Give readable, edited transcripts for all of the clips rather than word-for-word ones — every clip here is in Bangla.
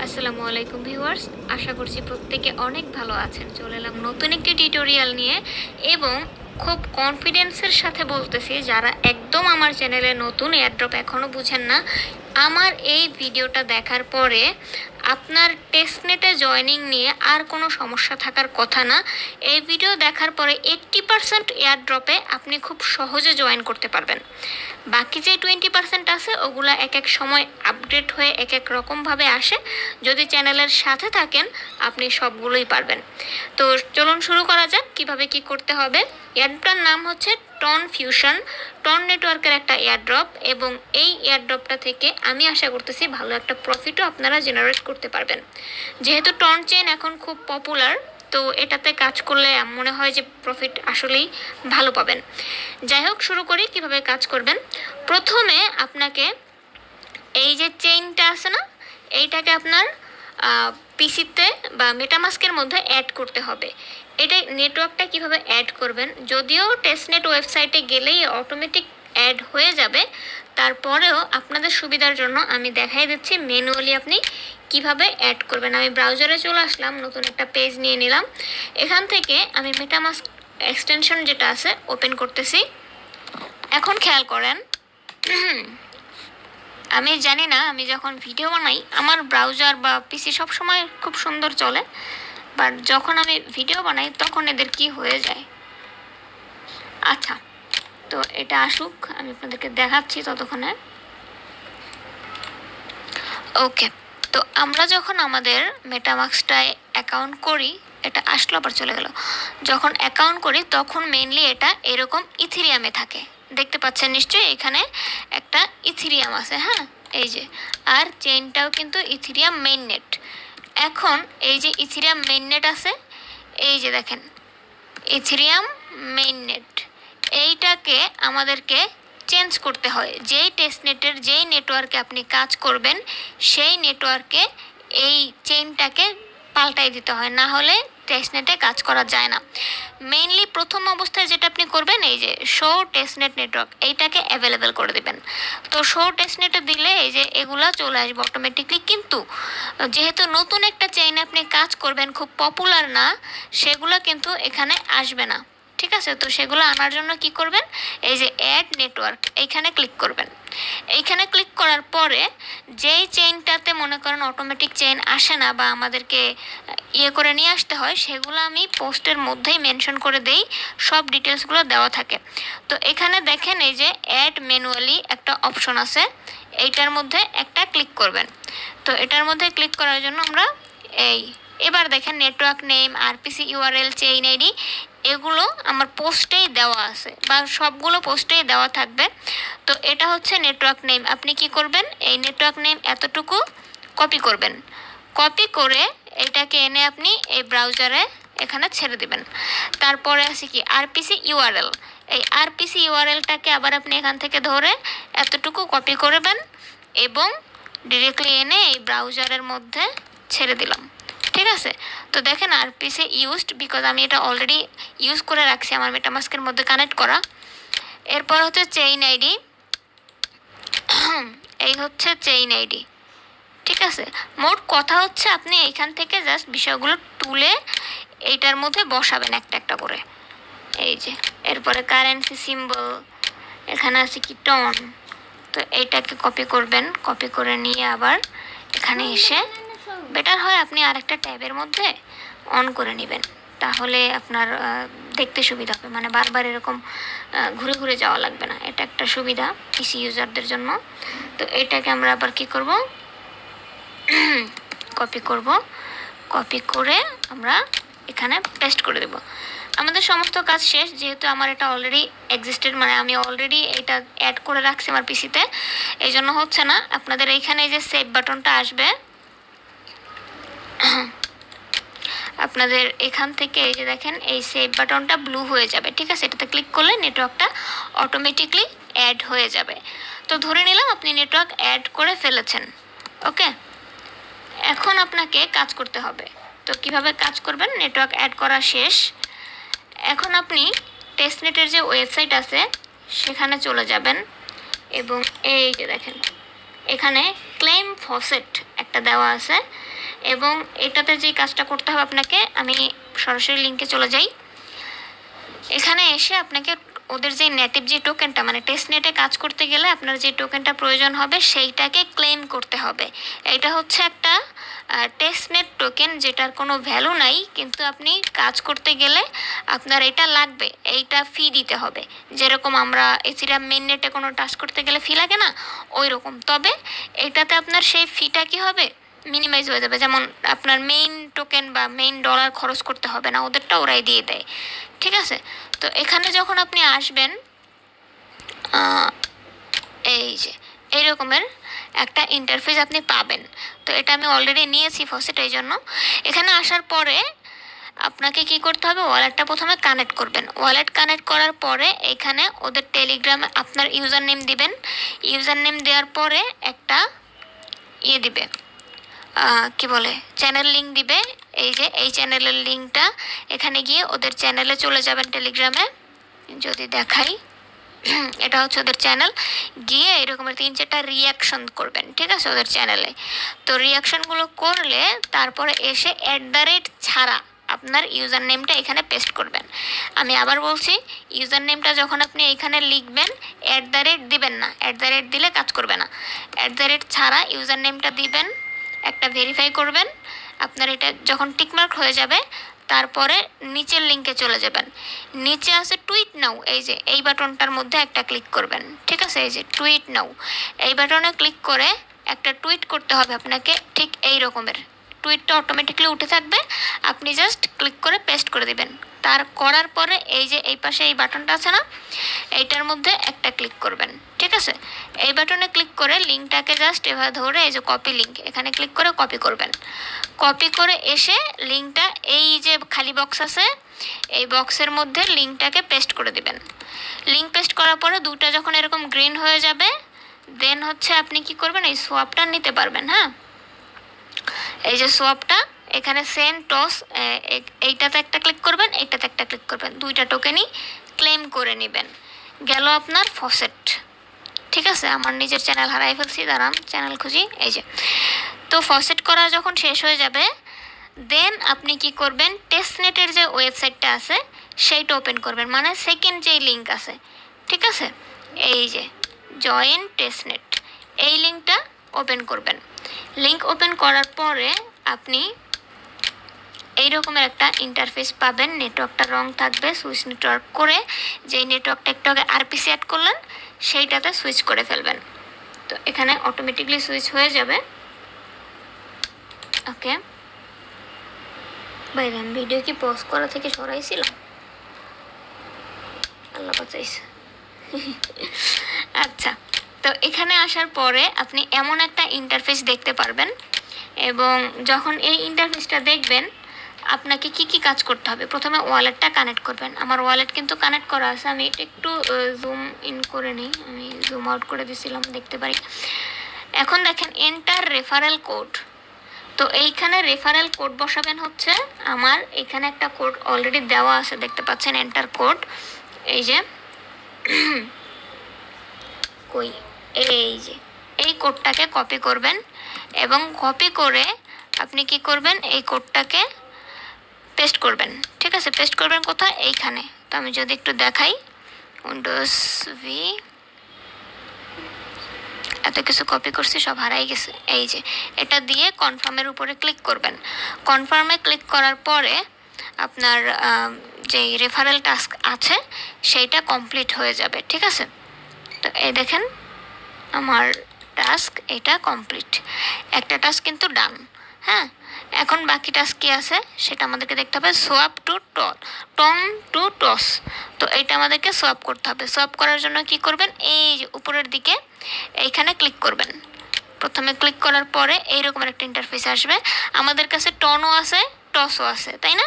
আসসালামু আলাইকুম ভিউয়ার্স, আশা করছি প্রত্যেকে অনেক ভালো আছেন। চলে এলাম নতুন একটি টিউটোরিয়াল নিয়ে এবং খুব কনফিডেন্সের সাথে বলতেছি, যারা একদম আমার চ্যানেলে নতুন, এয়ারড্রপ এখনও বুঝেন না, আমার এই ভিডিওটা দেখার পরে আপনার টেস্টনেটে জয়নিং নিয়ে আর কোনো সমস্যা থাকার কথা না। এই ভিডিও দেখার পরে 80% এয়ারড্রপে আপনি খুব সহজে জয়েন করতে পারবেন। বাকি যে 20% আছে ওগুলা এক এক সময় আপডেট হয়ে এক এক রকমভাবে আসে। যদি চ্যানেলের সাথে থাকেন আপনি সবগুলোই পারবেন। তো চলুন শুরু করা যাক কিভাবে কি করতে হবে। এয়ারড্রপটার নাম হচ্ছে টন ফিউশন, টন নেটওয়ার্কের একটা এয়ারড্রপ, এবং এই এয়ারড্রপটা থেকে আমি আশা করতেছি ভালো একটা প্রফিটও আপনারা জেনারেট করতে পারবেন। যেহেতু টন চেইন এখন খুব পপুলার, তো এটাতে কাজ করলে মনে হয় যে প্রফিট আসলেই ভালো পাবেন। যাই হোক, শুরু করি কিভাবে কাজ করবেন। প্রথমে আপনাকে এই যে চেইনটা আছে না, এইটাকে আপনার পিসিতে বা মেটামাস্কের মধ্যে অ্যাড করতে হবে। এটা নেটওয়ার্কটা কিভাবে অ্যাড করবেন, যদিও টেস্টনেট ওয়েবসাইটে গেলেই অটোমেটিক অ্যাড হয়ে যাবে, তারপরেও আপনাদের সুবিধার জন্য আমি দেখাই দিচ্ছি ম্যানুয়ালি আপনি কিভাবে অ্যাড করবেন। আমি ব্রাউজারে চলে আসলাম, নতুন একটা পেজ নিয়ে নিলাম। এখান থেকে আমি মেটামাস্ক এক্সটেনশন যেটা আছে ওপেন করতেছি। এখন খেয়াল করেন, আমি জানি না, আমি যখন ভিডিও বানাই আমার ব্রাউজার বা পিসি সবসময় খুব সুন্দর চলে, বাট যখন আমি ভিডিও বানাই তখন এদের কি হয়ে যায়। আচ্ছা, তো এটা আসুক, আমি আপনাদেরকে দেখাচ্ছি ততক্ষণে। ওকে, তো আমরা যখন আমাদের মেটামাস্কটায় অ্যাকাউন্ট করি, এটা আসলো আবার চলে গেল, যখন অ্যাকাউন্ট করি তখন মেইনলি এটা এরকম ইথিরিয়ামে থাকে। দেখতে পাচ্ছেন নিশ্চয়ই, এখানে একটা ইথিরিয়াম আছে, হ্যাঁ এই যে, আর চেইনটাও কিন্তু ইথিরিয়াম মেইননেট। এখন এই যে ইথিরিয়াম মেইননেট আছে, এই যে দেখেন ইথিরিয়াম মেইননেট, এইটাকে আমাদেরকে চেঞ্জ করতে হয়। যেই টেস্টনেটের যেই নেটওয়ার্কে আপনি কাজ করবেন সেই নেটওয়ার্কে এই চেইনটাকে পাল্টাই দিতে হয়, না হলে টেস্টনেটে কাজ করা যায় না। মেইনলি প্রথম অবস্থায় যেটা আপনি করবেন, এই যে শো টেস্টনেট নেটওয়ার্ক, এইটাকে অ্যাভেলেবেল করে দেবেন। তো শো টেস্টনেটে দিলে এই যে এগুলা চলে আসবে অটোমেটিকলি, কিন্তু যেহেতু নতুন একটা চেইন আপনি কাজ করবেন, খুব পপুলার না, সেগুলো কিন্তু এখানে আসবে না। ঠিক আছে, তো সেগুলো আনার জন্য কি করবেন, এই যে অ্যাড নেটওয়ার্ক এইখানে ক্লিক করবেন। এইখানে ক্লিক করার পরে যেই চেইনটাতে মনে করেন অটোমেটিক চেইন আসে না বা আমাদেরকে করে নিয়ে আসতে হয়, সেগুলো আমি পোস্টের মধ্যেই মেনশন করে দেই, সব ডিটেলসগুলো দেওয়া থাকে। তো এখানে দেখেন এই যে অ্যাড ম্যানুয়ালি একটা অপশন আছে, এইটার মধ্যে একটা ক্লিক করবেন। তো এটার মধ্যে ক্লিক করার জন্য আমরা এবার দেখেন network name, RPC URL, chain ID, এগুলো আমার পোস্টেই দেওয়া আছে বা সবগুলো পোস্টেই দেওয়া থাকবে। তো এটা হচ্ছে নেটওয়ার্ক নেম। আপনি কি করবেন, এই নেটওয়ার্ক নেম এতটুকু কপি করবেন, কপি করে এটাকে এনে আপনি এই ব্রাউজারে এখানে ছেড়ে দিবেন। তারপরে আছে কি আরপিসি ইউআরএল, এই আরপিসি ইউআরএলটাকে আবার আপনি এখান থেকে ধরে এতটুকু কপি করবেন এবং ডিরেক্টলি এনে এই ব্রাউজারের মধ্যে ছেড়ে দিলাম। ঠিক আছে, তো দেখেন আরপিসি ইউজড, বিকজ আমি এটা অলরেডি ইউজ করে রাখছি আমার মেটামাস্কের মধ্যে কানেক্ট করা। এরপর হচ্ছে চেইন আইডি, এই হচ্ছে চেইন আইডি। ঠিক আছে, মোট কথা হচ্ছে আপনি এইখান থেকে জাস্ট বিষয়গুলো তুলে এইটার মধ্যে বসাবেন একটা একটা করে। এই যে এরপরে কারেন্সি সিম্বল, এখানে আছে কি টন, তো এইটাকে কপি করবেন, কপি করে নিয়ে আবার এখানে এসে বেটার হয় আপনি আরেকটা ট্যাবের মধ্যে অন করে নেবেন, তাহলে আপনার দেখতে সুবিধা হবে, মানে বারবার এরকম ঘুরে ঘুরে যাওয়া লাগবে না। এটা একটা সুবিধা পিসি ইউজারদের জন্য। তো এটাকে আমরা আবার কি করব, কপি করব, কপি করে আমরা এখানে পেস্ট করে দেব। আমাদের সমস্ত কাজ শেষ, যেহেতু আমার এটা অলরেডি এক্সিস্টেড, মানে আমি অলরেডি এটা অ্যাড করে রাখছি আমার পিসিতে, এই জন্য হচ্ছে না। আপনাদের এইখানে এই যে সেভ বাটনটা আসবে, আপনাদের এখান থেকে এই যে দেখেন এই সেভ বাটনটা ব্লু হয়ে যাবে। ঠিক আছে, এটাতে ক্লিক করলে নেটওয়ার্কটা অটোমেটিকলি অ্যাড হয়ে যাবে। তো ধরে নিলাম আপনি নেটওয়ার্ক অ্যাড করে ফেলেছেন। ওকে, এখন আপনাকে কাজ করতে হবে। তো কিভাবে কাজ করবেন, নেটওয়ার্ক অ্যাড করা শেষ। এখন আপনি টেস্টনেটের যে ওয়েবসাইট আছে সেখানে চলে যাবেন এবং এই যে দেখেন এখানে ক্লেম ফসেট একটা দেওয়া আছে। এবং এটাতে যে কাজটা করতে হবে আপনাকে, আমি সরাসরি লিঙ্কে চলে যাই। এখানে এসে আপনাকে ওদের যে নেটিভ যে টোকেনটা, মানে টেস্ট নেটে কাজ করতে গেলে আপনার যে টোকেনটা প্রয়োজন হবে সেইটাকে ক্লেম করতে হবে। এটা হচ্ছে একটা টেস্ট নেট টোকেন যেটার কোনো ভ্যালু নাই, কিন্তু আপনি কাজ করতে গেলে আপনার এটা লাগবে, এইটা ফি দিতে হবে। যেরকম আমরা ইথিরিয়াম মেইন নেটে কোনো টাস্ক করতে গেলে ফি লাগে না, ওই রকম। তবে এটাতে আপনার সেই ফিটা কি হবে, মিনিমাইজ হয়ে যাবে। যেমন আপনার মেইন টোকেন বা মেইন ডলার খরচ করতে হবে না, ওদেরটা ওরাই দিয়ে দেয়। ঠিক আছে, তো এখানে যখন আপনি আসবেন, এই যে এই রকমের একটা ইন্টারফেস আপনি পাবেন। তো এটা আমি অলরেডি নিয়েছি ফসেট, এই জন্য এখানে আসার পরে আপনাকে কি করতে হবে, ওয়ালেটটা প্রথমে কানেক্ট করবেন। ওয়ালেট কানেক্ট করার পরে এখানে ওদের টেলিগ্রামে আপনার ইউজার নেম দিবেন। ইউজার নেম দেওয়ার পরে একটা দিবে, কি বলে, চ্যানেল লিঙ্ক দিবে। এই যে এই চ্যানেলের লিঙ্কটা, এখানে গিয়ে ওদের চ্যানেলে চলে যাবেন টেলিগ্রামে। যদি দেখাই, এটা হচ্ছে ওদের চ্যানেল। গিয়ে এরকমের 3-4টা রিয়াকশন করবেন, ঠিক আছে, ওদের চ্যানেলে। তো রিয়াকশনগুলো করলে তারপরে এসে ছাড়া আপনার ইউজার নেমটা এখানে পেস্ট করবেন। আমি আবার বলছি, ইউজার নেমটা যখন আপনি এখানে লিখবেন, দিবেন না, দিলে কাজ করবে না। ছাড়া ইউজার নেমটা দিবেন, একটা ভেরিফাই করবেন। আপনার এটা যখন টিকমার্ক হয়ে যাবে, তারপরে নিচের লিঙ্কে চলে যাবেন। নিচে আছে টুইট নাও, এই যে এই বাটনটার মধ্যে একটা ক্লিক করবেন, ঠিক আছে, এই যে টুইট নাও, এই বাটনে ক্লিক করে একটা টুইট করতে হবে আপনাকে, ঠিক এই রকমের। টুইটটা অটোমেটিকলি উঠে থাকবে, আপনি জাস্ট ক্লিক করে পেস্ট করে দিবেন। তার করার পরে এই যে এই পাশে এই বাটনটা আছে না, এইটার মধ্যে একটা ক্লিক করবেন, ঠিক আছে। এই বাটনে ক্লিক করে লিঙ্কটাকে জাস্ট এভাবে ধরে এই যে কপি লিঙ্ক, এখানে ক্লিক করে কপি করবেন। কপি করে এসে লিঙ্কটা এই যে খালি বক্স আছে, এই বক্সের মধ্যে লিঙ্কটাকে পেস্ট করে দিবেন। লিঙ্ক পেস্ট করার পরে দুটো যখন এরকম গ্রিন হয়ে যাবে, দেন হচ্ছে আপনি কি করবেন, এই সোয়াপটা নিতে পারবেন। হ্যাঁ, এই যে সোয়াপটা, এখানে সেন্ড টস, এইটাতে একটা ক্লিক করবেন, এইটাতে একটা ক্লিক করবেন, দুইটা টোকেনই ক্লেম করে নেবেন। গেল আপনার ফসেট। ঠিক আছে, আমার নিজের চ্যানেল হারাই ফেলছি, দাঁড়ান চ্যানেল খুঁজি। এই যে, তো ফসেট করা যখন শেষ হয়ে যাবে, দেন আপনি কি করবেন, টেস্টনেটের যে ওয়েবসাইটটা আছে সেইটা ওপেন করবেন, মানে সেকেন্ড যেই লিঙ্ক আছে, ঠিক আছে, এই যে জয়েন টেস্টনেট, এই লিঙ্কটা ওপেন করবেন। লিঙ্ক ওপেন করার পরে আপনি এই রকমের একটা ইন্টারফেস পাবেন। নেটওয়ার্কটা রং থাকবে, সুইচ নেটওয়ার্ক করে যেই নেটওয়ার্কটা একটু আগে আরপিসি অ্যাড করলেন সেইটাতে সুইচ করে ফেলবেন। তো এখানে অটোমেটিকলি সুইচ হয়ে যাবে। ওকে, বাইরে আমি ভিডিও কি পজ করা থেকে সরাইছিলাম, আল্লাহ বাঁচাইছে। আচ্ছা, তো এখানে আসার পরে আপনি এমন একটা ইন্টারফেস দেখতে পারবেন, এবং যখন এই ইন্টারফেসটা দেখবেন আপনাকে কি কি কাজ করতে হবে। প্রথমে ওয়ালেটটা কানেক্ট করবেন। আমার ওয়ালেট কিন্তু কানেক্ট করা আছে, আমি এটা একটু জুম ইন করে নিই, আমি জুম আউট করে দিয়েছিলাম, দেখতে পারি। এখন দেখেন এন্টার রেফারেল কোড, তো এইখানে রেফারেল কোড বসাবেন হচ্ছে, আমার এখানে একটা কোড অলরেডি দেওয়া আছে, দেখতে পাচ্ছেন, এন্টার কোড। এই যে কই, এই যে এই কোডটাকে কপি করবেন, এবং কপি করে আপনি কি করবেন, এই কোডটাকে পেস্ট করবেন। ঠিক আছে, পেস্ট করবেন কোথায়, এইখানে। তো আমি যদি একটু দেখাই, উইন্ডোজ ভি, এত কিছু কপি করছি সব হারাই গেছে। এই যে এটা দিয়ে কনফার্মের উপরে ক্লিক করবেন। কনফার্মে ক্লিক করার পরে আপনার যেই রেফারেল টাস্ক আছে সেইটা কমপ্লিট হয়ে যাবে। ঠিক আছে, তো এই দেখেন আমার টাস্ক এটা কমপ্লিট, একটা টাস্ক কিন্তু ডান। হ্যাঁ, এখন বাকি টাস্ক কি আছে সেটা আমাদেরকে দেখতে হবে। Swap to ton to toss, তো এইটা আমাদেরকে সোয়াপ করতে হবে। সোয়াপ করার জন্য কি করবেন, এই যে উপরের দিকে এইখানে ক্লিক করবেন। প্রথমে ক্লিক করার পরে এইরকমের একটা ইন্টারফেস আসবে। আমাদের কাছে টনও আছে, টসও আছে, তাই না?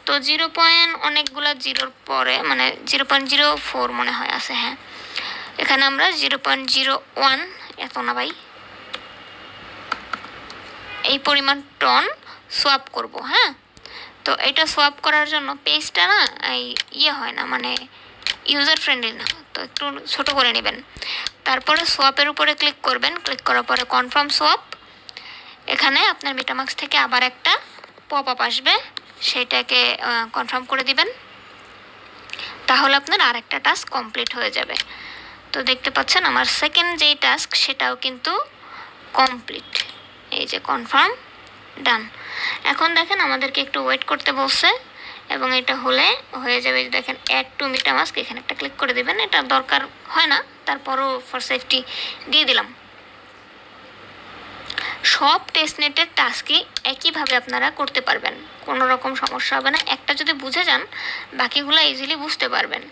তো 0. অনেকগুলো জিরোর পরে, মানে 0.04 মনে হয় আছে। হ্যাঁ, এখানে আমরা 0.01, এত না ভাই, এই পরিমাণ টন সোয়াপ করব। হ্যাঁ, তো এটা সোয়াপ করার জন্য পেজটা না এই হয় না, মানে ইউজার ফ্রেন্ডলি না, তো একটু ছোট করে নেবেন। তারপরে সোয়াপের উপরে ক্লিক করবেন। ক্লিক করার পরে কনফার্ম সোয়াপ, এখানে আপনার মেটামাক্স থেকে আবার একটা পপ আপ আসবে, সেটাকে কনফার্ম করে দিবেন, তাহলে আপনার আরেকটা টাস্ক কমপ্লিট হয়ে যাবে। তো দেখতে পাচ্ছেন আমার সেকেন্ড যেই টাস্ক সেটাও কিন্তু কমপ্লিট। এই যে কনফার্ম, ডান। এখন দেখেন আমাদেরকে একটু ওয়েট করতে বলছে এবং এটা হলে হয়ে যাবে। দেখেন অ্যাড টু মেটামাস্ক, এখানে একটা ক্লিক করে দেবেন। এটা দরকার হয় না, তারপরও ফর সেফটি দিয়ে দিলাম। সব টেস্টনেটের টাস্কই একইভাবে আপনারা করতে পারবেন, কোনো রকম সমস্যা হবে না। একটা যদি বুঝে যান বাকিগুলো ইজিলি বুঝতে পারবেন।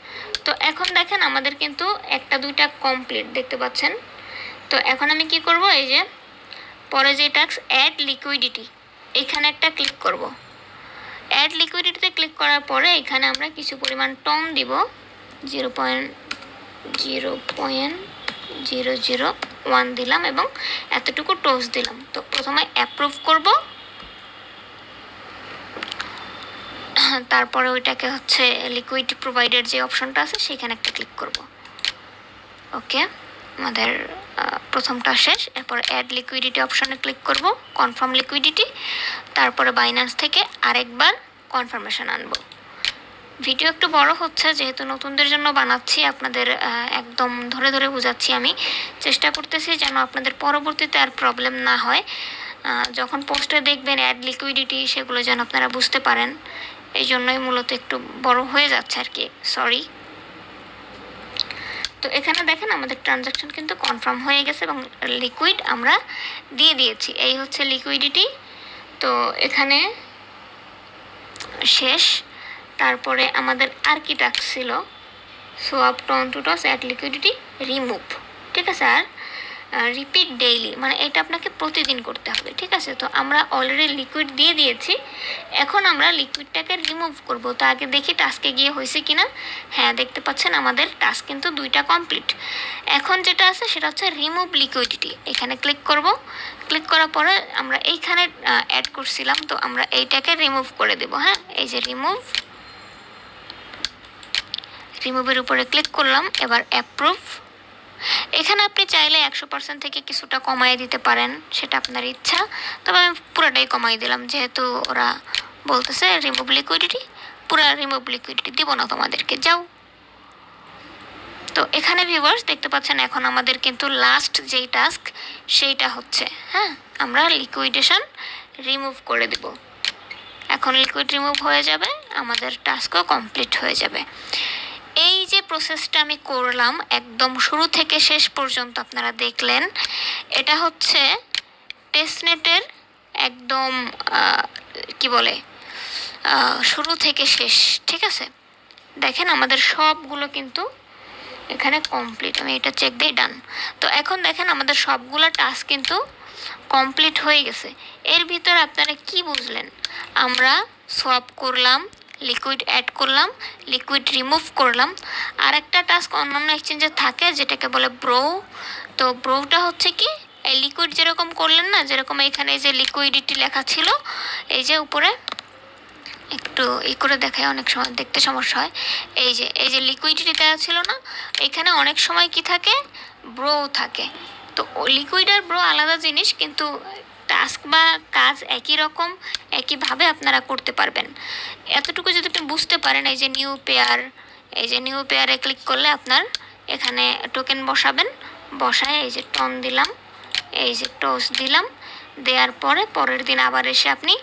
তো এখন দেখেন আমাদের কিন্তু একটা দুইটা কমপ্লিট দেখতে পাচ্ছেন। তো এখন আমি কি করব, এই যে পরে যে টাস্ক অ্যাড লিকুইডিটি, এখানে একটা ক্লিক করব। অ্যাড লিকুইডিটিতে ক্লিক করার পরে এখানে আমরা কিছু পরিমাণ টন দিব, 0.001 দিলাম এবং এতটুকু টোস্ট দিলাম। তো প্রথমে অ্যাপ্রুভ করব, তারপরে ওইটাকে হচ্ছে লিকুইড প্রোভাইডের যে অপশনটা আছে সেখানে একটা ক্লিক করব। ওকে, আমাদের প্রথমটা শেষ। এরপর অ্যাড লিকুইডিটি অপশনে ক্লিক করব, কনফার্ম লিকুইডিটি, তারপরে বাইন্যান্স থেকে আরেকবার কনফার্মেশন আনবো। ভিডিও একটু বড় হচ্ছে যেহেতু নতুনদের জন্য বানাচ্ছি, আপনাদের একদম ধরে ধরে বোঝাচ্ছি। আমি চেষ্টা করতেছি যেন আপনাদের পরবর্তীতে আর প্রবলেম না হয়। যখন পোস্টে দেখবেন অ্যাড লিকুইডিটি, সেগুলো যেন আপনারা বুঝতে পারেন, এই জন্যই মূলত একটু বড় হয়ে যাচ্ছে আর কি, সরি। তো এখানে দেখেন আমাদের ট্রানজাকশন কিন্তু কনফার্ম হয়ে গেছে এবং লিকুইড আমরা দিয়ে দিয়েছি। এই হচ্ছে লিকুইডিটি। তো এখানে শেষ। তারপরে আমাদের আর কি টাস্ক ছিল, swap ton to toss add liquidity remove, ঠিক আছে। আর রিপিট ডেইলি, মানে এটা আপনাকে প্রতিদিন করতে হবে, ঠিক আছে। তো আমরা অলরেডি লিকুইড দিয়ে দিয়েছি, এখন আমরা লিকুইডটাকে রিমুভ করব। তো আগে দেখি টাস্কে গিয়ে হয়েছে কিনা। হ্যাঁ, দেখতে পাচ্ছেন আমাদের টাস্ক কিন্তু দুইটা কমপ্লিট। এখন যেটা আছে সেটা হচ্ছে রিমুভ লিকুইডিটি, এখানে ক্লিক করব। ক্লিক করার পরে আমরা এইখানে অ্যাড করছিলাম, তো আমরা এইটাকে রিমুভ করে দেব। হ্যাঁ, এই যে রিমুভের উপরে ক্লিক করলাম। এবার অ্যাপ্রুভ। এখানে আপনি চাইলে 100% থেকে কিছুটা কমাই দিতে পারেন, সেটা আপনার ইচ্ছা। তবে আমি পুরোটাই কমাই দিলাম, যেহেতু ওরা বলতেছে রিমুভ লিকুইডিটি। পুরো রিমুভ লিকুইডিটি দিব না তোমাদেরকে, যাও। তো এখানে ভিউয়ার্স দেখতে পাচ্ছেন এখন আমাদের কিন্তু লাস্ট যেই টাস্ক সেইটা হচ্ছে, হ্যাঁ, আমরা লিকুইডেশন রিমুভ করে দেব। এখন লিকুইড রিমুভ হয়ে যাবে, আমাদের টাস্কও কমপ্লিট হয়ে যাবে। এই যে প্রসেসটা আমি করলাম একদম শুরু থেকে শেষ পর্যন্ত আপনারা দেখলেন, এটা হচ্ছে টেস্টনেটের একদম কি বলে শুরু থেকে শেষ, ঠিক আছে। দেখেন আমাদের সবগুলো কিন্তু এখানে কমপ্লিট। আমি এটা চেক দিই, ডান। তো এখন দেখেন আমাদের সবগুলো টাস্ক কিন্তু কমপ্লিট হয়ে গেছে। এর ভিতরে আপনারা কি বুঝলেন? আমরা সোয়াপ করলাম, লিকুইড অ্যাড করলাম, লিকুইড রিমুভ করলাম। আর একটা টাস্ক অন্যান্য এক্সচেঞ্জে থাকে যেটাকে বলে ব্রো। তো ব্রোটা হচ্ছে কি, এই লিকুইড যেরকম করলেন না, যেরকম এখানে যে লিকুইডিটি লেখা ছিল, এই যে উপরে একটু ই করে দেখায়, অনেক সময় দেখতে সমস্যা হয়। এই যে লিকুইডিটি দেওয়া ছিল না, এখানে অনেক সময় কি থাকে, ব্রো থাকে। তো লিকুইড আর ব্রো আলাদা জিনিস, কিন্তু টাস্ক বা কাজ একই রকম, একইভাবে আপনারা করতে পারবেন। এতটুকু যদি আপনি বুঝতে পারেন, এই যে নিউ পেয়ার, এই যে নিউ পেয়ারে ক্লিক করলে আপনার এখানে টোকেন বসাবেন, বসায় এই যে টন দিলাম, এই যে টোস দিলাম, দেওয়ার পরে পরের দিন আবার এসে আপনি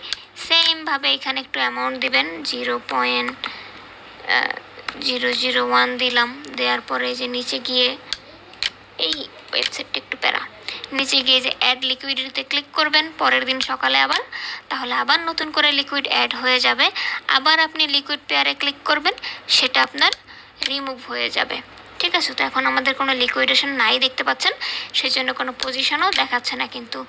সেমভাবে এখানে একটু অ্যামাউন্ট দিবেন, 0.001 দিলাম। দেওয়ার পরে এই যে নিচে গিয়ে, এই ওয়েবসাইটটা একটু প্যারা, নিচে গিয়ে যে অ্যাড লিকুইডিটিতে ক্লিক করবেন পরের দিন সকালে আবার, তাহলে আবার নতুন করে লিকুইড অ্যাড হয়ে যাবে। আবার আপনি লিকুইড পেয়ারে ক্লিক করবেন, সেটা আপনার রিমুভ হয়ে যাবে, ঠিক আছে। তো এখন আমাদের কোনো লিকুইডেশন নাই দেখতে পাচ্ছেন, সেই জন্য কোনো পজিশনও দেখাচ্ছে না। কিন্তু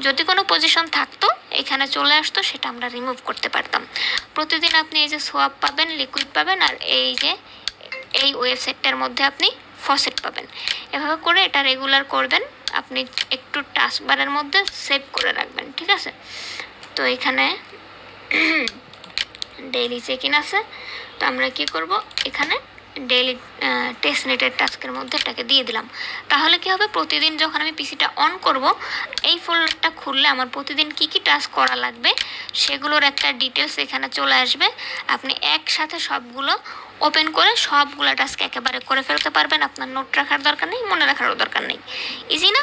যদি কোনো পজিশন থাকতো এখানে চলে আসতো, সেটা আমরা রিমুভ করতে পারতাম। প্রতিদিন আপনি এই যে সোয়াপ পাবেন, লিকুইড পাবেন, আর এই যে এই ওয়েবসাইটটার মধ্যে আপনি ফসেট পাবেন। এভাবে করে এটা রেগুলার করবেন। আপনি একটু টাস্কবারের মধ্যে সেভ করে রাখবেন, ঠিক আছে। তো এখানে ডেইলি চেক ইন আছে, তো আমরা কি করব, এখানে ডেইলি টেস্টনেটের টাস্কের মধ্যে এটাকে দিয়ে দিলাম। তাহলে কি হবে, প্রতিদিন যখন আমি পিসিটা অন করব, এই ফোল্ডারটা খুললে আমার প্রতিদিন কি কি টাস্ক করা লাগবে সেগুলোর একটা ডিটেলস এখানে চলে আসবে। আপনি একসাথে সবগুলো ওপেন করে সবগুলো টাস্ক একেবারে করে ফেলতে পারবেন। আপনার নোট রাখার দরকার নেই, মনে রাখারও দরকার নেই। ইজি না?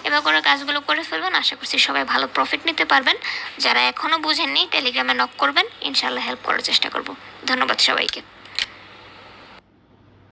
এবার করে কাজগুলো করে ফেলবেন। আশা করছি সবাই ভালো প্রফিট নিতে পারবেন। যারা এখনও বুঝেননি টেলিগ্রামে নক করবেন, ইনশাল্লাহ হেল্প করার চেষ্টা করব। ধন্যবাদ সবাইকে।